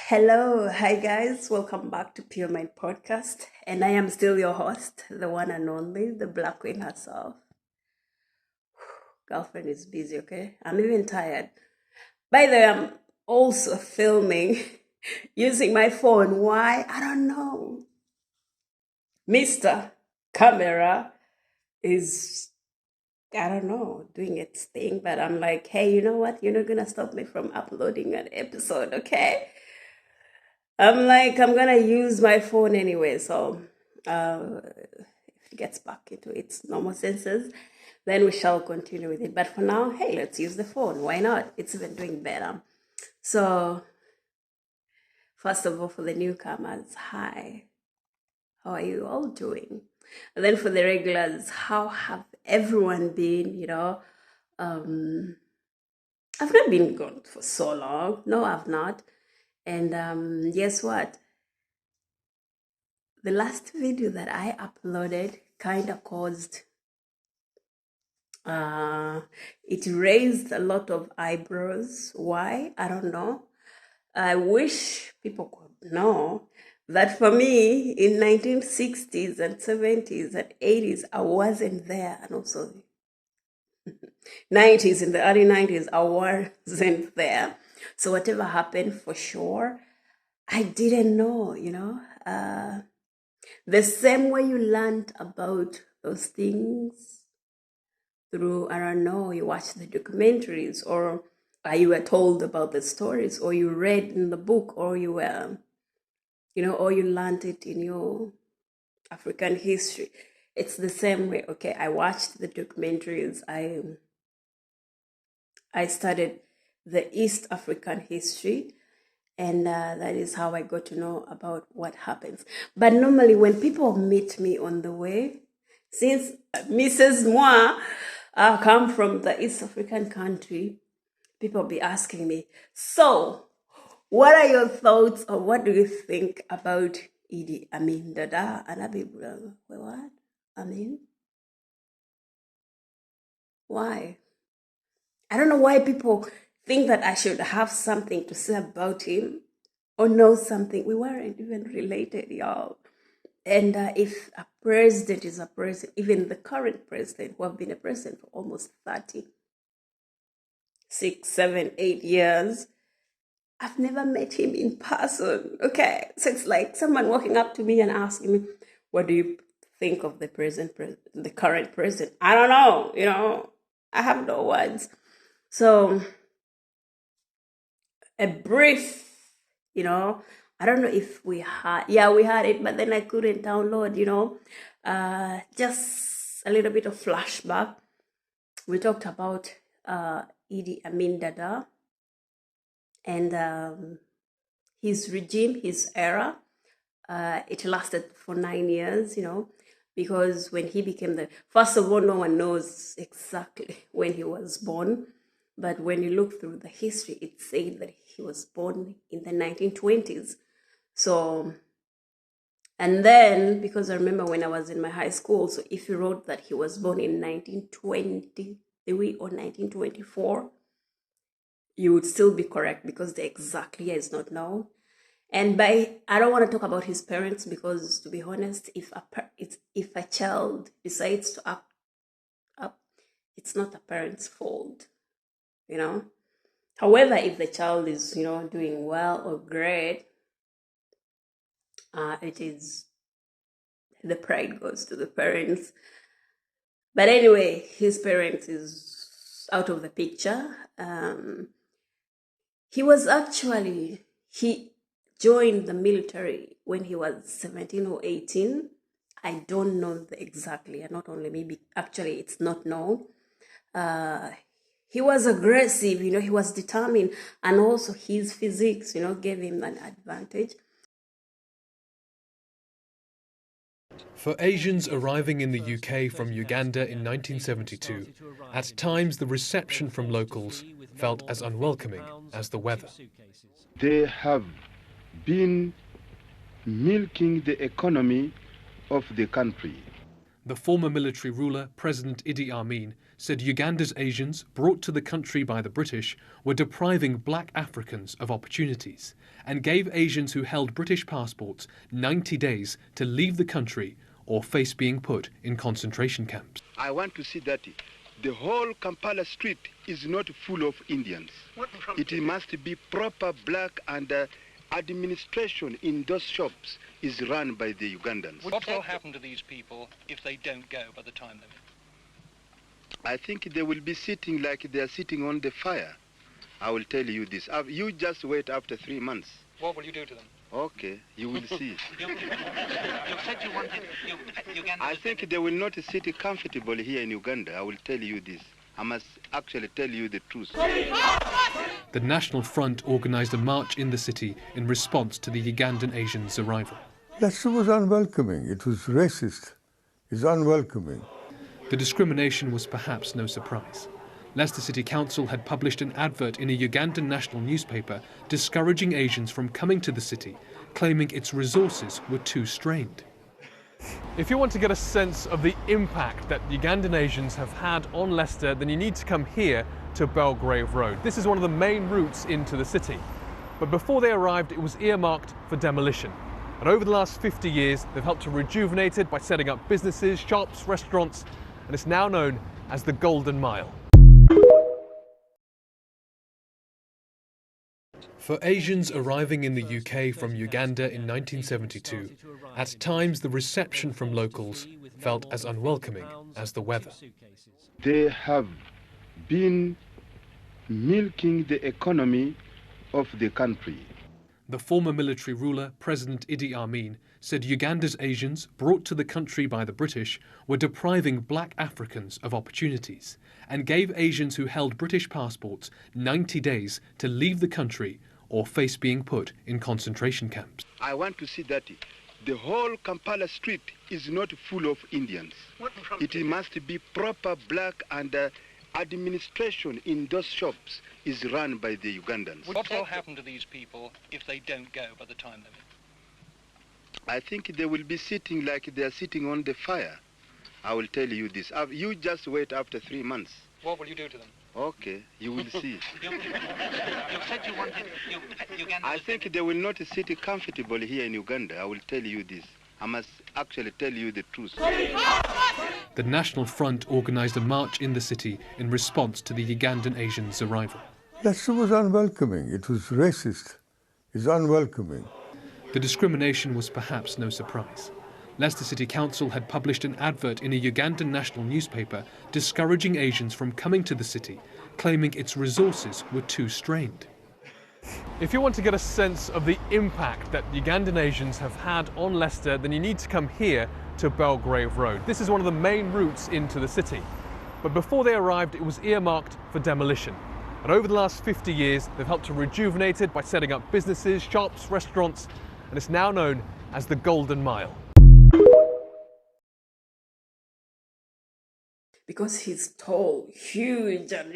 Hello, hi guys, welcome back to Pure Mind Podcast. And I am still your host, the one and only, the Black Queen herself. Girlfriend is busy, okay? I'm even tired. By the way, I'm also filming using my phone. Why? I don't know. Mr. Camera is, I don't know, doing its thing, but I'm like, hey, you know what? You're not gonna stop me from uploading an episode, okay? I'm like, I'm gonna use my phone anyway, so if it gets back into its normal senses, then we shall continue with it. But for now, hey, let's use the phone. Why not? It's even doing better. So, first of all, for the newcomers, hi, how are you all doing? And then for the regulars, how have everyone been? I've not been gone for so long. No, I've not. And guess what? The last video that I uploaded kind of caused, it raised a lot of eyebrows. Why? I don't know. I wish people could know that for me in 1960s and 70s and 80s, I wasn't there. And also 90s, in the early 90s, I wasn't there. So whatever happened, for sure, I didn't know, the same way you learned about those things through, I don't know, you watched the documentaries, or you were told about the stories, or you read in the book, or you were, or you learned it in your African history. It's the same way. Okay, I watched the documentaries. I studied the East African history, and that is how I got to know about what happens. But normally when people meet me on the way, since Mrs. Moi come from the East African country, people be asking me, so what are your thoughts, or what do you think about Idi Amin Dada? And I be, what? Amin? Why? I don't know why people think that I should have something to say about him or know something. We weren't even related, y'all. And if a president is a president, even the current president, who have been a president for almost 30, 6, 7, 8 years, I've never met him in person. Okay, so it's like someone walking up to me and asking me, what do you think of the the current president? I don't know, I have no words. So a brief, I don't know if we had it, but then I couldn't download, just a little bit of flashback. We talked about Idi Amin Dada and his regime, his era. It lasted for 9 years, because when he became first of all, no one knows exactly when he was born. But when you look through the history, it said that he was born in the 1920s. So, and then, because I remember when I was in my high school, so if you wrote that he was born in 1923 or 1924, you would still be correct, because the exact year is not known. And I don't want to talk about his parents, because to be honest, if a child decides to act up, it's not a parent's fault, However, if the child is, doing well or great, it is, the pride goes to the parents. But anyway, his parents is out of the picture. He joined the military when he was 17 or 18. I don't know exactly, and not only maybe, actually it's not known. He was aggressive, he was determined, and also his physiques, gave him an advantage. For Asians arriving in the UK from Uganda in 1972, at times the reception from locals felt as unwelcoming as the weather. They have been milking the economy of the country. The former military ruler, President Idi Amin, said Uganda's Asians, brought to the country by the British, were depriving black Africans of opportunities, and gave Asians who held British passports 90 days to leave the country or face being put in concentration camps. I want to see that the whole Kampala street is not full of Indians. It must be proper black, and administration in those shops is run by the Ugandans. What will happen to these people if they don't go by the time limit? I think they will be sitting like they are sitting on the fire. I will tell you this. You just wait after 3 months. What will you do to them? Okay, you will see. You said you wanted Uganda. I think they will not sit comfortable here in Uganda. I will tell you this. I must actually tell you the truth. The National Front organised a march in the city in response to the Ugandan Asians' arrival. That was unwelcoming. It was racist. It's unwelcoming. The discrimination was perhaps no surprise. Leicester City Council had published an advert in a Ugandan national newspaper discouraging Asians from coming to the city, claiming its resources were too strained. If you want to get a sense of the impact that Ugandan Asians have had on Leicester, then you need to come here to Belgrave Road. This is one of the main routes into the city. But before they arrived, it was earmarked for demolition. And over the last 50 years, they've helped to rejuvenate it by setting up businesses, shops, restaurants, and it's now known as the Golden Mile. For Asians arriving in the UK from Uganda in 1972, at times the reception from locals felt as unwelcoming as the weather. They have been milking the economy of the country. The former military ruler, President Idi Amin, said Uganda's Asians, brought to the country by the British, were depriving black Africans of opportunities, and gave Asians who held British passports 90 days to leave the country or face being put in concentration camps. I want to see that the whole Kampala street is not full of Indians. It must be proper black, and administration in those shops is run by the Ugandans. What will happen to these people if they don't go by the time limit? I think they will be sitting like they are sitting on the fire. I will tell you this. You just wait after 3 months. What will you do to them? Okay, you will see. You said you wanted Uganda. I think they will not sit comfortable here in Uganda. I will tell you this. I must actually tell you the truth. The National Front organised a march in the city in response to the Ugandan Asians' arrival. That was unwelcoming. It was racist. It's unwelcoming. The discrimination was perhaps no surprise. Leicester City Council had published an advert in a Ugandan national newspaper discouraging Asians from coming to the city, claiming its resources were too strained. If you want to get a sense of the impact that Ugandan Asians have had on Leicester, then you need to come here to Belgrave Road. This is one of the main routes into the city. But before they arrived, it was earmarked for demolition. And over the last 50 years, they've helped to rejuvenate it by setting up businesses, shops, restaurants, and it's now known as the Golden Mile. Because he's tall, huge, and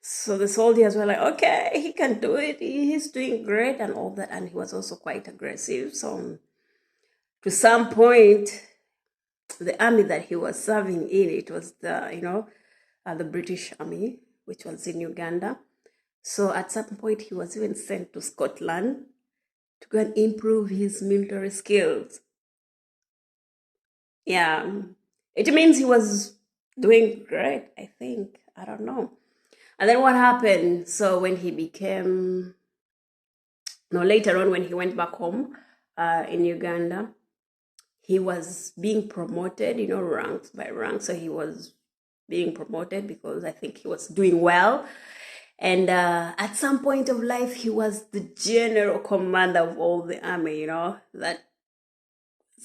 so the soldiers were like, okay, he can do it, he's doing great and all that. And he was also quite aggressive. So to some point, the army that he was serving in, it was the British army, which was in Uganda. So at some point, he was even sent to Scotland to go and improve his military skills. Yeah, it means he was doing great, I think. I don't know. And then what happened? So when he became, later on when he went back home in Uganda, he was being promoted, ranks by rank. So he was being promoted because I think he was doing well. And at some point of life, he was the general commander of all the army, that's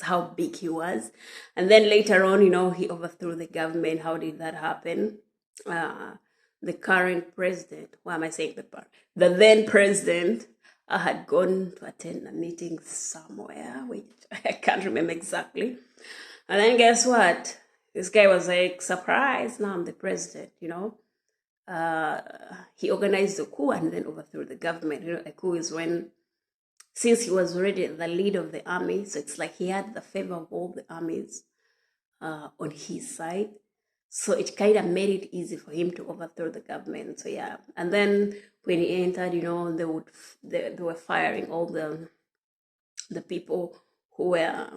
how big he was. And then later on, he overthrew the government. How did that happen? The current president, why am I saying the then president had gone to attend a meeting somewhere, which I can't remember exactly. And then guess what? This guy was like, surprise, now I'm the president, He organized a coup and then overthrew the government. A coup is when, since he was already the leader of the army, so it's like he had the favor of all the armies. on his side. So it kind of made it easy for him to overthrow the government. So yeah, and then when he entered, they were firing all the people who were.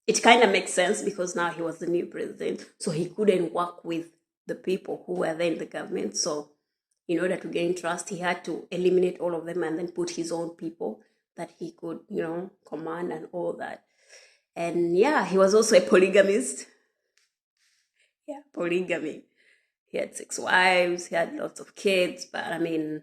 It kind of makes sense because now he was the new president, so he couldn't work with the people who were there in the government. So in order to gain trust, he had to eliminate all of them and then put his own people that he could, command and all that. And yeah, he was also a polygamist. Yeah, polygamy. He had 6 wives, he had lots of kids, but I mean,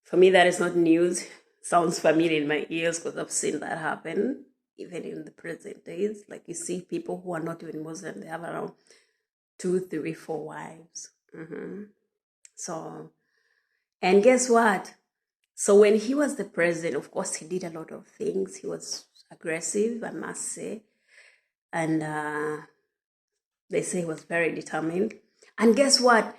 for me, that is not news. Sounds familiar in my ears because I've seen that happen, even in the present days. Like you see people who are not even Muslim, they have around 2, 3, 4 wives. So, and guess what? So when he was the president, of course, he did a lot of things. He was aggressive, I must say. And they say he was very determined. And guess what?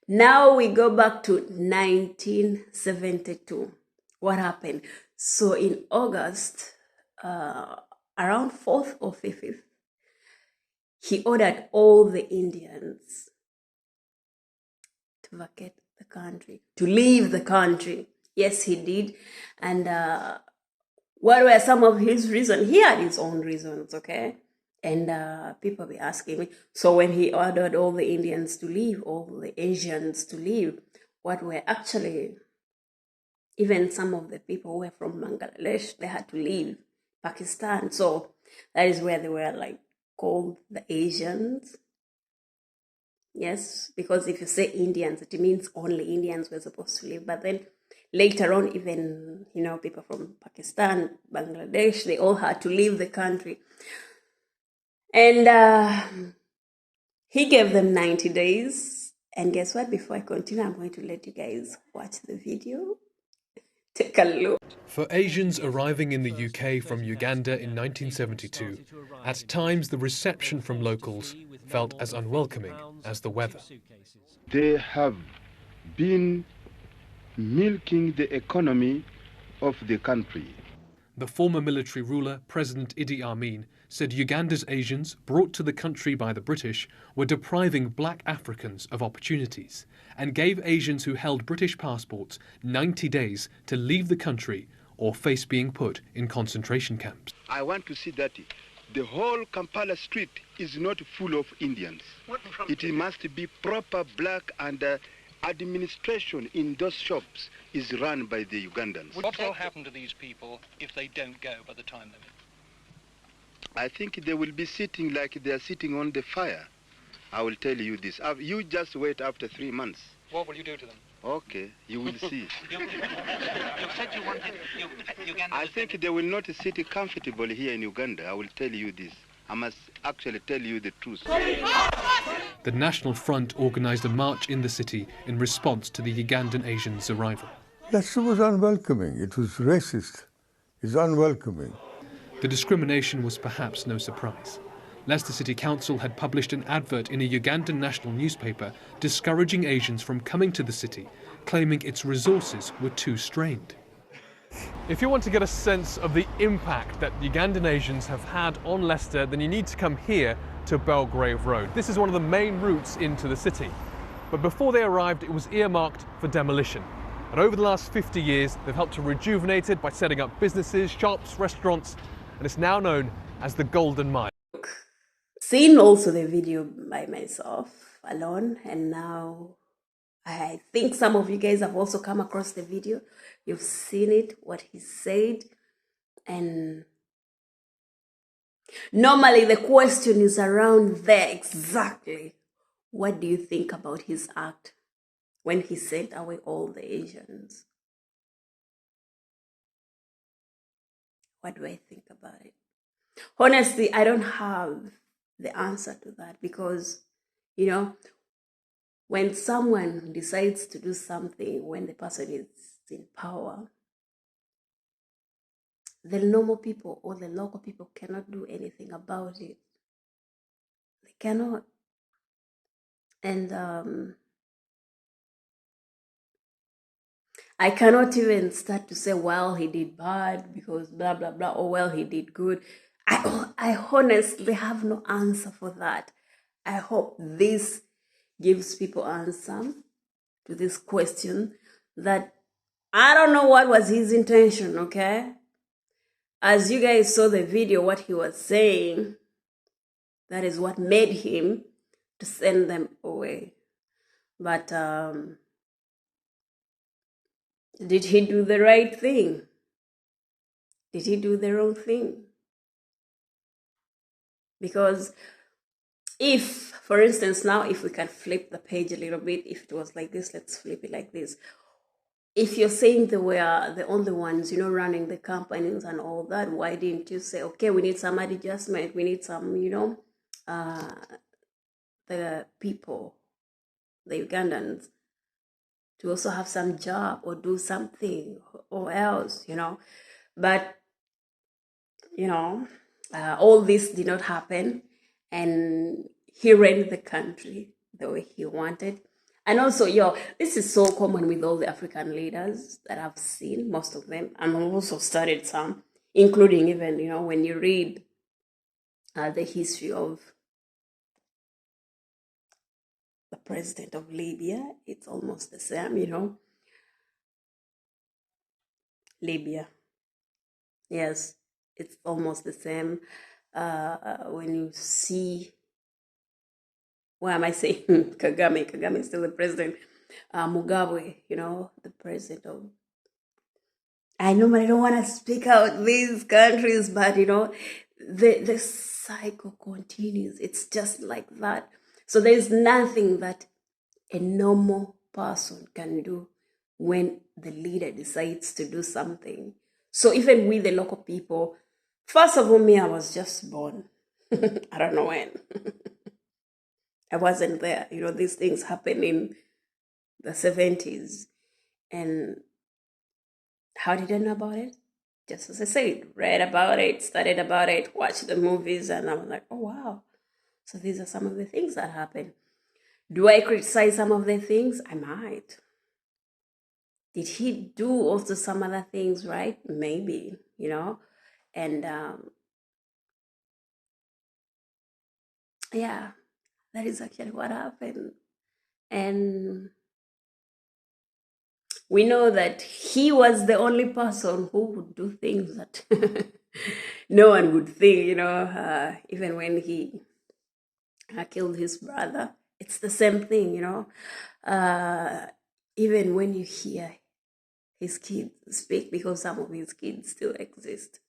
Now we go back to 1972. What happened? So in August, around 4th or 5th, he ordered all the Indians to vacate the country, to leave the country. Yes, he did. And what were some of his reasons? He had his own reasons, okay? And people be asking me, so when he ordered all the Indians to leave, all the Asians to leave, what were actually, even some of the people who were from Bangladesh, they had to leave Pakistan. So that is where they were like called the Asians. Yes, because if you say Indians, it means only Indians were supposed to leave. But then later on, even, people from Pakistan, Bangladesh, they all had to leave the country. And he gave them 90 days. And guess what? Before I continue, I'm going to let you guys watch the video. Take a look. For Asians arriving in the UK from Uganda in 1972, at times the reception from locals felt as unwelcoming as the weather. They have been milking the economy of the country. The former military ruler, President Idi Amin, said Uganda's Asians, brought to the country by the British, were depriving black Africans of opportunities, and gave Asians who held British passports 90 days to leave the country or face being put in concentration camps. I want to see that the whole Kampala street is not full of Indians. It must be proper black, and administration in those shops is run by the Ugandans. What will happen to these people if they don't go by the time limit? I think they will be sitting like they are sitting on the fire. I will tell you this. You just wait after 3 months. What will you do to them? Okay, you will see. You said you wanted Uganda. I think they will not sit comfortably here in Uganda. I will tell you this. I must actually tell you the truth. The National Front organised a march in the city in response to the Ugandan Asians' arrival. Leicester was unwelcoming. It was racist. It's unwelcoming. The discrimination was perhaps no surprise. Leicester City Council had published an advert in a Ugandan national newspaper discouraging Asians from coming to the city, claiming its resources were too strained. If you want to get a sense of the impact that Ugandan Asians have had on Leicester, then you need to come here to Belgrave Road. This is one of the main routes into the city. But before they arrived, it was earmarked for demolition. And over the last 50 years, they've helped to rejuvenate it by setting up businesses, shops, restaurants, and it's now known as the Golden Mile. Seen also the video by myself alone, and now I think some of you guys have also come across the video. You've seen it, what he said. And normally the question is around there exactly. What do you think about his act when he sent away all the Asians? What do I think about it? Honestly, I don't have the answer to that because, when someone decides to do something, when the person is in power, the normal people or the local people cannot do anything about it. They cannot. And I cannot even start to say, well, he did bad because blah, blah, blah, or well, he did good. I honestly have no answer for that. I hope this gives people answer to this question, that I don't know what was his intention, okay? As you guys saw the video, what he was saying, that is what made him to send them away. But did he do the right thing? Did he do the wrong thing? Because if, for instance, now if we can flip the page a little bit, if it was like this, let's flip it like this. If you're saying they were the only ones, you know, running the companies and all that, why didn't you say, okay, we need some adjustment, we need some, you know, the people, the Ugandans, to also have some job or do something or else, you know. But, you know, all this did not happen, and he ran the country the way he wanted. And also, this is so common with all the African leaders that I've seen, most of them, and I've also studied some, including even, you know, when you read the history of the president of Libya, it's almost the same, you know. Libya, yes, it's almost the same. When you see, why am I saying Kagame? Kagame is still the president. Mugabe, you know, the president of, I normally don't want to speak out these countries, but you know, the cycle continues. It's just like that. So there's nothing that a normal person can do when the leader decides to do something. So even with the local people, first of all, me, I was just born. I don't know when. I wasn't there. You know, these things happen in the 70s. And how did I know about it? Just as I said, read about it, studied about it, watched the movies, and I was like, oh, wow. So these are some of the things that happen. Do I criticize some of the things? I might. Did he do also some other things right? Maybe, you know. And yeah, that is actually what happened. And we know that he was the only person who would do things that no one would think, you know, even when he killed his brother. It's the same thing, you know. Even when you hear his kids speak, because some of his kids still exist.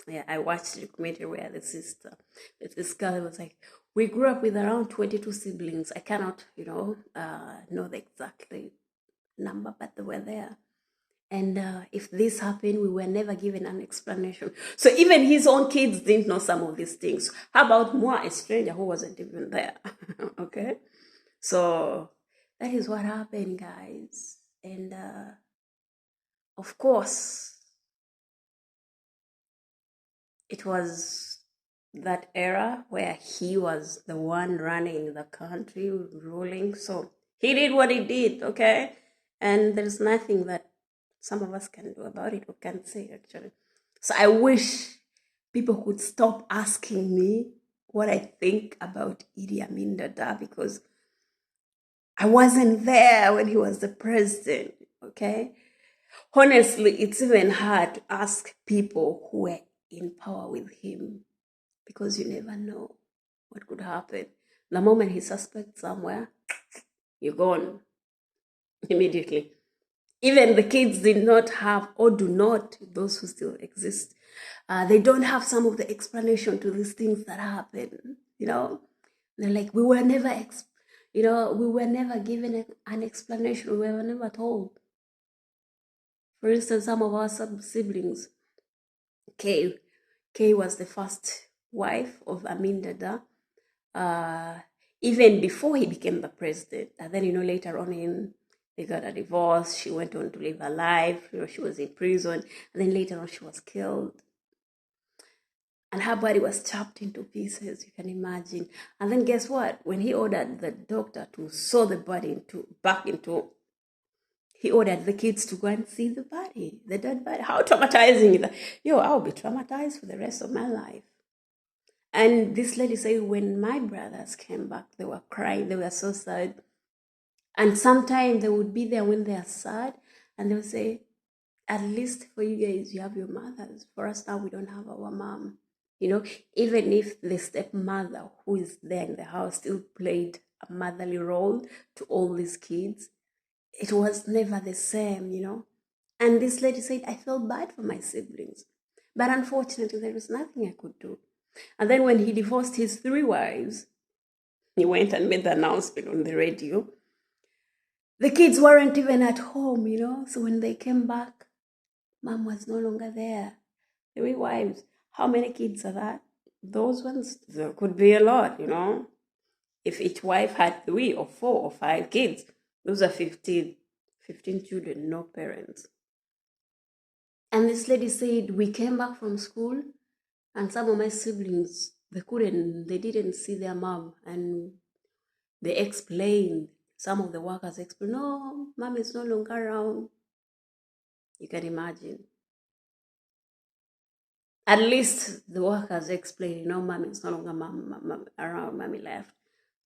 Yeah, I watched a documentary where this girl was like, we grew up with around 22 siblings. I cannot, you know the exact number, but they were there. And if this happened, we were never given an explanation. So even his own kids didn't know some of these things. How about moi, a stranger who wasn't even there? Okay? So that is what happened, guys. And of course, it was that era where he was the one running the country, ruling. So he did what he did, okay? And there's nothing that some of us can do about it, or can say, actually. So I wish people could stop asking me what I think about Idi Amin Dada, because I wasn't there when he was the president, okay? Honestly, it's even hard to ask people who were in power with him, because you never know what could happen. The moment he suspects somewhere, you're gone immediately. Even the kids did not have, or do not, those who still exist, they don't have some of the explanation to these things that happen. You know, they're like, we were never, we were never given an explanation. We were never told. For instance, some of our siblings, Kay was the first wife of Amin Dada. Even before he became the president, and then later on they got a divorce. She went on to live her life. She was in prison, and then later on she was killed, and her body was chopped into pieces. You can imagine. And then guess what? When he ordered the doctor to sew the body back into he ordered the kids to go and see the body, the dead body. How traumatizing is that? Yo, I'll be traumatized for the rest of my life. And this lady said, when my brothers came back, they were crying, they were so sad. And sometimes they would be there when they are sad, and they would say, at least for you guys, you have your mothers. For us now, we don't have our mom. You know, even if the stepmother who is there in the house still played a motherly role to all these kids, it was never the same, you know. And this lady said, I felt bad for my siblings. But unfortunately, there was nothing I could do. And then when he divorced his 3 wives, he went and made the announcement on the radio. The kids weren't even at home, you know. So when they came back, mom was no longer there. 3 wives. How many kids are that? Those ones, there could be a lot, you know. If each wife had 3 or 4 or 5 kids, those are 15 children, no parents. And this lady said, we came back from school and some of my siblings, they didn't see their mom. And they explained, some of the workers explained, no, mom is no longer around. You can imagine. At least the workers explained, mom is no longer around, mommy left.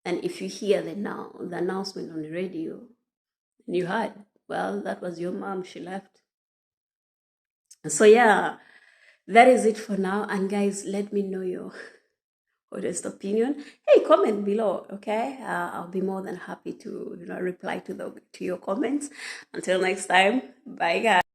And if you hear the announcement on the radio, and you heard, well, that was your mom, she left. So yeah, that is it for now. And guys, let me know your honest opinion. Hey, comment below, okay? I'll be more than happy to reply to your comments. Until next time, bye guys.